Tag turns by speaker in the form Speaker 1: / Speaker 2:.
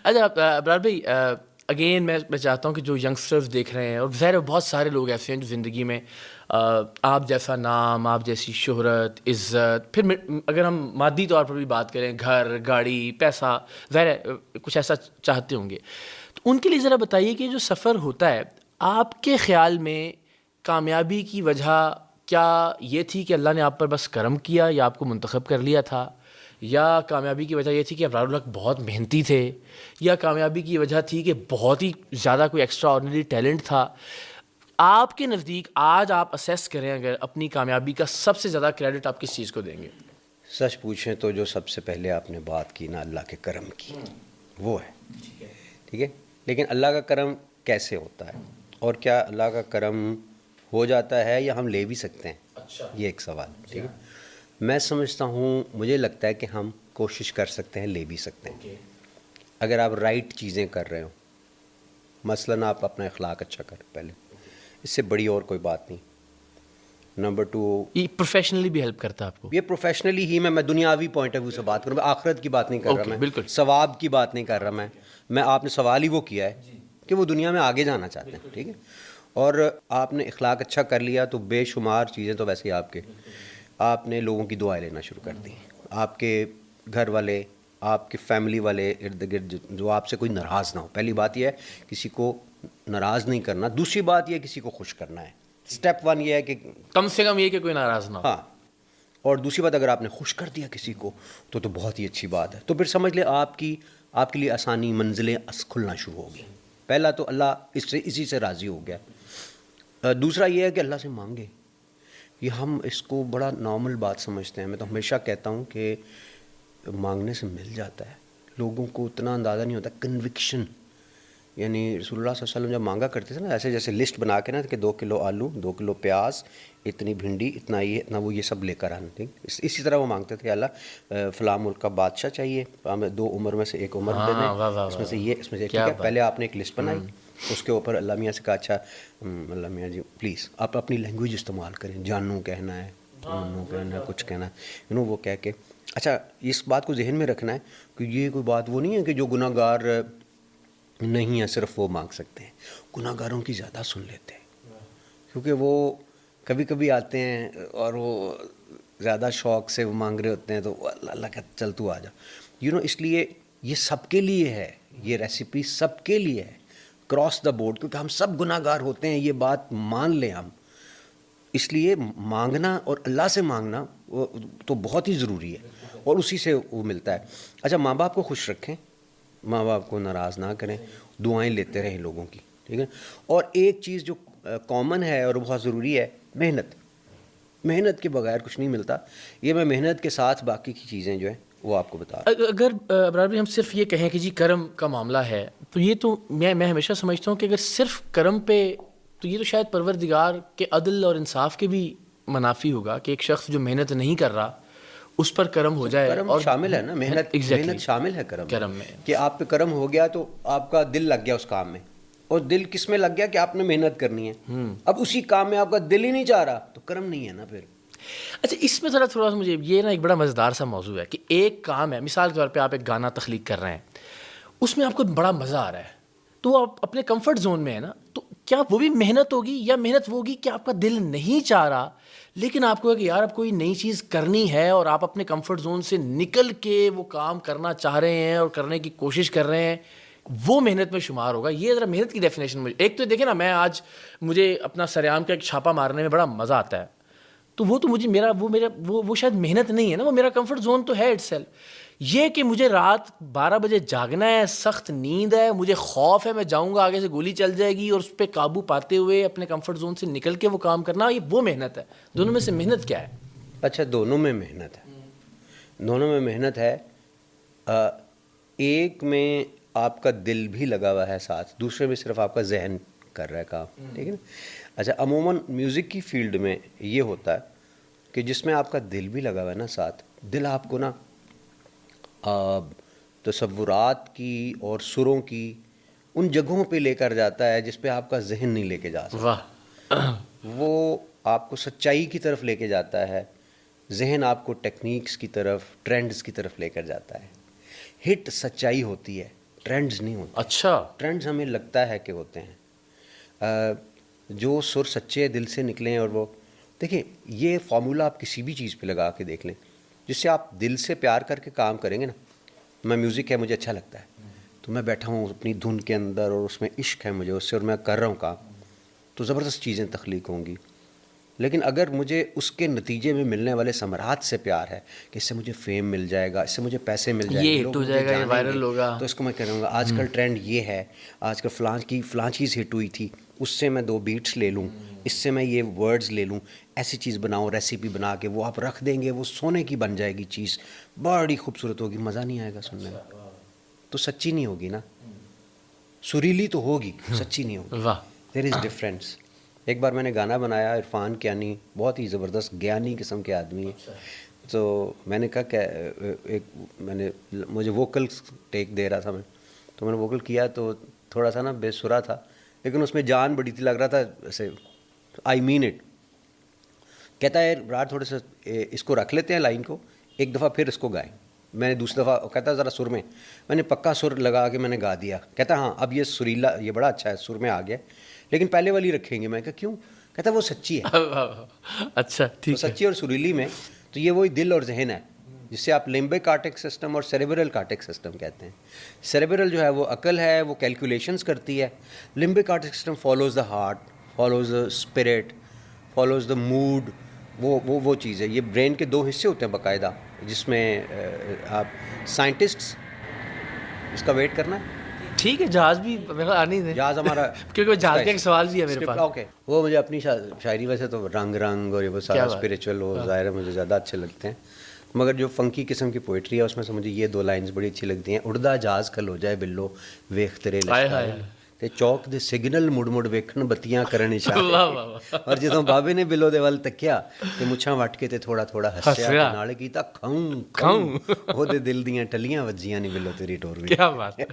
Speaker 1: اچھا ابرار بھائی، اگین میں چاہتا ہوں کہ جو ینگسٹرز دیکھ رہے ہیں، اور ظاہر ہے بہت سارے لوگ ایسے ہیں جو زندگی میں آپ جیسا نام، آپ جیسی شہرت، عزت، پھر اگر ہم مادی طور پر بھی بات کریں، گھر، گاڑی، پیسہ، ظاہر ہے کچھ ایسا چاہتے ہوں گے. تو ان کے لیے ذرا بتائیے کہ جو سفر ہوتا ہے، آپ کے خیال میں کامیابی کی وجہ کیا یہ تھی کہ اللہ نے آپ پر بس کرم کیا یا آپ کو منتخب کر لیا تھا، یا کامیابی کی وجہ یہ تھی کہ ابرار الحق بہت محنتی تھے، یا کامیابی کی وجہ تھی کہ بہت ہی زیادہ کوئی ایکسٹرا آرڈنری ٹیلنٹ تھا؟ آپ کے نزدیک آج آپ اسیس کریں اگر اپنی کامیابی کا سب سے زیادہ کریڈٹ آپ کس چیز کو دیں گے؟
Speaker 2: سچ پوچھیں تو جو سب سے پہلے آپ نے بات کی نا اللہ کے کرم کی، وہ ہے. ٹھیک ہے، لیکن اللہ کا کرم کیسے ہوتا ہے، اور کیا اللہ کا کرم ہو جاتا ہے یا ہم لے بھی سکتے ہیں؟
Speaker 1: اچھا،
Speaker 2: یہ ایک سوال. ٹھیک ہے، میں سمجھتا ہوں، مجھے لگتا ہے کہ ہم کوشش کر سکتے ہیں، لے بھی سکتے ہیں، اگر آپ رائٹ چیزیں کر رہے ہو. مثلاً آپ اپنا اخلاق اچھا کریں پہلے، اس سے بڑی اور کوئی بات نہیں. نمبر 2،
Speaker 1: یہ پروفیشنلی بھی ہیلپ کرتا ہے آپ کو؟
Speaker 2: یہ پروفیشنلی ہی میں دنیاوی پوائنٹ آف ویو سے بات کروں، میں آخرت کی بات نہیں کر رہا،
Speaker 1: اوکے،
Speaker 2: میں
Speaker 1: بالکل
Speaker 2: ثواب کی بات نہیں کر رہا. میں آپ نے سوال ہی وہ کیا ہے کہ وہ دنیا میں آگے جانا چاہتے ہیں. ٹھیک ہے، اور آپ نے اخلاق اچھا کر لیا تو بے شمار چیزیں تو ویسے ہی آپ نے لوگوں کی دعائیں لینا شروع کر دی. آپ کے گھر والے، آپ کے فیملی والے ارد گرد جو آپ سے کوئی ناراض نہ ہو. پہلی بات یہ ہے کسی کو ناراض نہیں کرنا. دوسری بات یہ ہے کسی کو خوش کرنا ہے. اسٹیپ 1 یہ ہے کہ
Speaker 1: کم سے کم یہ کہ کوئی ناراض نہ ہو.
Speaker 2: ہاں، اور دوسری بات اگر آپ نے خوش کر دیا کسی کو تو بہت ہی اچھی بات ہے. تو پھر سمجھ لیں آپ کے لیے آسانی منزلیں کھلنا شروع ہوگی. پہلا تو اللہ اسی سے راضی ہو گیا. دوسرا یہ ہے کہ اللہ سے مانگے. یہ ہم اس کو بڑا نارمل بات سمجھتے ہیں. میں تو ہمیشہ کہتا ہوں کہ مانگنے سے مل جاتا ہے. لوگوں کو اتنا اندازہ نہیں ہوتا کنوکشن. یعنی رسول اللہ صلی اللہ علیہ وسلم جب مانگا کرتے تھے نا، ایسے جیسے لسٹ بنا کے نا کہ 2 کلو آلو، 2 کلو پیاز، اتنی بھنڈی، اتنا یہ، اتنا وہ، یہ سب لے کر آنا. ٹھیک، اسی طرح وہ مانگتے تھے اللہ فلاں ملک کا بادشاہ چاہیے، ہمیں 2 عمر میں سے 1 عمر دے دیں، اس میں سے یہ، اس میں سے. ٹھیک ہے، پہلے آپ نے ایک لسٹ بنائی، اس کے اوپر اللہ میاں سے کہا اچھا اللہ میاں جی پلیز آپ اپنی لینگویج استعمال کریں، جانوں کہنا ہے، انہوں کہنا ہے، کچھ کہنا ہے، وہ کہہ کے اچھا اس بات کو ذہن میں رکھنا ہے کہ یہ کوئی بات وہ نہیں ہے کہ جو گناہ گار نہیں ہے صرف وہ مانگ سکتے ہیں. گناہ گاروں کی زیادہ سن لیتے ہیں، کیونکہ وہ کبھی کبھی آتے ہیں اور وہ زیادہ شوق سے وہ مانگ رہے ہوتے ہیں تو اللہ کا چل تو آ جا. اس لیے یہ سب کے لیے ہے، یہ ریسیپی سب کے لیے ہے، کراس دا بورڈ، کیونکہ ہم سب گناہ گار ہوتے ہیں، یہ بات مان لیں ہم. اس لیے مانگنا اور اللہ سے مانگنا وہ تو بہت ہی ضروری ہے، اور اسی سے وہ ملتا ہے. اچھا، ماں باپ کو خوش رکھیں، ماں باپ کو ناراض نہ کریں، دعائیں لیتے رہیں لوگوں کی. ٹھیک ہے، اور ایک چیز جو کامن ہے اور بہت ضروری ہے، محنت کے بغیر کچھ نہیں ملتا. یہ میں محنت کے ساتھ باقی کی چیزیں جو ہیں وہ آپ کو بتا رہا ہوں.
Speaker 1: اگر ابرار بھائی ہم صرف یہ کہیں کہ جی کرم کا معاملہ ہے، تو یہ تو میں ہمیشہ سمجھتا ہوں کہ اگر صرف کرم پہ، تو یہ تو شاید پروردگار کے عدل اور انصاف کے بھی منافی ہوگا کہ ایک شخص جو محنت نہیں کر رہا اس پر کرم ہو جائے.
Speaker 2: کرم
Speaker 1: اور
Speaker 2: شامل ہے نا، محنت شامل ہے کرم میں کہ آپ پہ کرم ہو گیا تو آپ کا دل لگ گیا اس کام میں، اور دل کس میں لگ گیا کہ آپ نے محنت کرنی ہے. اب اسی کام میں آپ کا دل ہی نہیں چاہ رہا تو کرم نہیں ہے نا پھر.
Speaker 1: اچھا، اس میں تھوڑا سا مجھے یہ نا ایک بڑا مزیدار سا موضوع ہے کہ ایک کام ہے، مثال کے طور پہ آپ ایک گانا تخلیق کر رہے ہیں، اس میں آپ کو بڑا مزہ آ رہا ہے، تو آپ اپنے کمفرٹ زون میں ہے نا، تو کیا وہ بھی محنت ہوگی، یا محنت وہ ہوگی کہ آپ کا دل نہیں چاہ رہا لیکن آپ کو ہے کہ یار اب کوئی نئی چیز کرنی ہے اور آپ اپنے کمفرٹ زون سے نکل کے وہ کام کرنا چاہ رہے ہیں اور کرنے کی کوشش کر رہے ہیں، وہ محنت میں شمار ہوگا؟ یہ ذرا محنت کی ڈیفینیشن مجھے ایک تو دیکھیں نا، میں آج مجھے اپنا سریام کا ایک چھاپا مارنے میں بڑا مزہ آتا ہے، تو وہ تو مجھے وہ شاید محنت نہیں ہے نا، وہ میرا کمفرٹ زون تو ہے اٹ سیلف. یہ کہ مجھے رات 12 بجے جاگنا ہے، سخت نیند ہے، مجھے خوف ہے میں جاؤں گا آگے سے گولی چل جائے گی، اور اس پہ قابو پاتے ہوئے اپنے کمفرٹ زون سے نکل کے وہ کام کرنا، یہ وہ محنت ہے. دونوں میں سے محنت کیا ہے؟
Speaker 2: اچھا، دونوں میں محنت ہے. ایک میں آپ کا دل بھی لگا ہوا ہے ساتھ، دوسرے میں صرف آپ کا ذہن کر رہا ہے کام. ٹھیک ہے نا. اچھا، عموماً میوزک کی فیلڈ میں یہ ہوتا ہے کہ جس میں آپ کا دل بھی لگا ہوا ہے نا ساتھ، دل آپ کو نا تصورات کی اور سروں کی ان جگہوں پہ لے کر جاتا ہے جس پہ آپ کا ذہن نہیں لے کے جا سکتا.
Speaker 1: واہ،
Speaker 2: وہ آپ کو سچائی کی طرف لے کے جاتا ہے، ذہن آپ کو ٹیکنیکس کی طرف، ٹرینڈز کی طرف لے کر جاتا ہے. ہٹ سچائی ہوتی ہے ٹرینڈز نہیں ہوتے.
Speaker 1: اچھا.
Speaker 2: ٹرینڈز ہمیں لگتا ہے کہ ہوتے ہیں. جو سر سچے دل سے نکلیں اور وہ دیکھیں, یہ فارمولہ آپ کسی بھی چیز پہ لگا کے دیکھ لیں, جس سے آپ دل سے پیار کر کے کام کریں گے نا. میں میوزک ہے, مجھے اچھا لگتا ہے, تو میں بیٹھا ہوں اپنی دھن کے اندر اور اس میں عشق ہے مجھے اس سے, اور میں کر رہا ہوں کام, تو زبردست چیزیں تخلیق ہوں گی. لیکن اگر مجھے اس کے نتیجے میں ملنے والے ثمرات سے پیار ہے کہ اس سے مجھے فیم مل جائے گا, اس سے مجھے پیسے مل جائیں گے,
Speaker 1: یہ ہٹ ہو جائے گا, یہ وائرل ہوگا,
Speaker 2: تو اس کو میں کہہ رہا ہوں آج کل ٹرینڈ یہ ہے, آج کل فلاں چیز ہٹ ہوئی تھی, اس سے میں 2 بیٹس لے لوں, اس سے میں یہ ورڈز لے لوں, ایسی چیز بناؤں, ریسیپی بنا کے وہ آپ رکھ دیں گے, وہ سونے کی بن جائے گی چیز, بڑی خوبصورت ہوگی, مزہ نہیں آئے گا سننے میں, تو سچی نہیں ہوگی نا. سریلی تو ہوگی, سچی نہیں ہوگی. دیر از ڈفرینس. ایک بار میں نے گانا بنایا, عرفان کیانی بہت ہی زبردست گیانی قسم کے آدمی ہیں, تو میں نے کہا کہ مجھے ووکل ٹیک دے رہا تھا میں, تو میں نے ووکل کیا تو تھوڑا سا نا بے سرا تھا, لیکن اس میں جان بڑی تھی, لگ رہا تھا ایسے آئی مین اٹ. کہتا ہے رات تھوڑے سے اس کو رکھ لیتے ہیں لائن کو, ایک دفعہ پھر اس کو گائیں. میں نے دوسری دفعہ کہتا ذرا سر میں نے پکا سر لگا کے میں نے گا دیا. کہتا ہاں اب یہ سریلا, یہ بڑا اچھا ہے, سر میں آ گیا, لیکن پہلے والی رکھیں گے. میں کہا کیوں؟ کہتا وہ سچی ہے.
Speaker 1: اچھا ٹھیک ہے.
Speaker 2: سچی اور سریلی میں تو یہ وہی دل اور ذہن ہے, جس سے آپ لمبک کارٹیک سسٹم اور سیریبرل کارٹیک سسٹم کہتے ہیں. سیریبرل جو ہے وہ عقل ہے, وہ کیلکولیشنز کرتی ہے. Limbic cortex system follows the heart, follows the spirit, follows the mood. وہ چیز ہے. یہ برین کے 2 حصے ہوتے ہیں باقاعدہ, جس میں آپ سائنٹسٹس اس کا ویٹ کرنا ہے.
Speaker 1: ٹھیک ہے, جہاز بھی میرے کو آنے دیں,
Speaker 2: جہاز ہمارا
Speaker 1: کیونکہ جہاز کا ایک سوال بھی ہے میرے پاس.
Speaker 2: اوکے, وہ مجھے اپنی شاعری ویسے تو رنگ اور یہ وہ سارا اسپریچول وہ ظاہر ہے مجھے زیادہ اچھے لگتے ہیں, مگر جو فنکی قسم کی پوئٹری ہے اس میں سے مجھے یہ 2 لائنز بڑی اچھی لگتی ہیں. اڑدا جہاز کل ہو جائے بلو ویخ تیرے لشکر تے چوک دے سگنل مڑ مڑ ویکھن بتیاں کرن اشارے. اور جدوں بابے نے بلو دے ول تکیا تے مچھاں وٹ کے تے تھوڑا تھوڑا ہسیا, تے نال کیتا کھاؤں کھاؤں, او دے دل دیاں ٹلیاں وجیاں نہیں بلو تیری ٹور وچ.
Speaker 1: کیا بات ہے.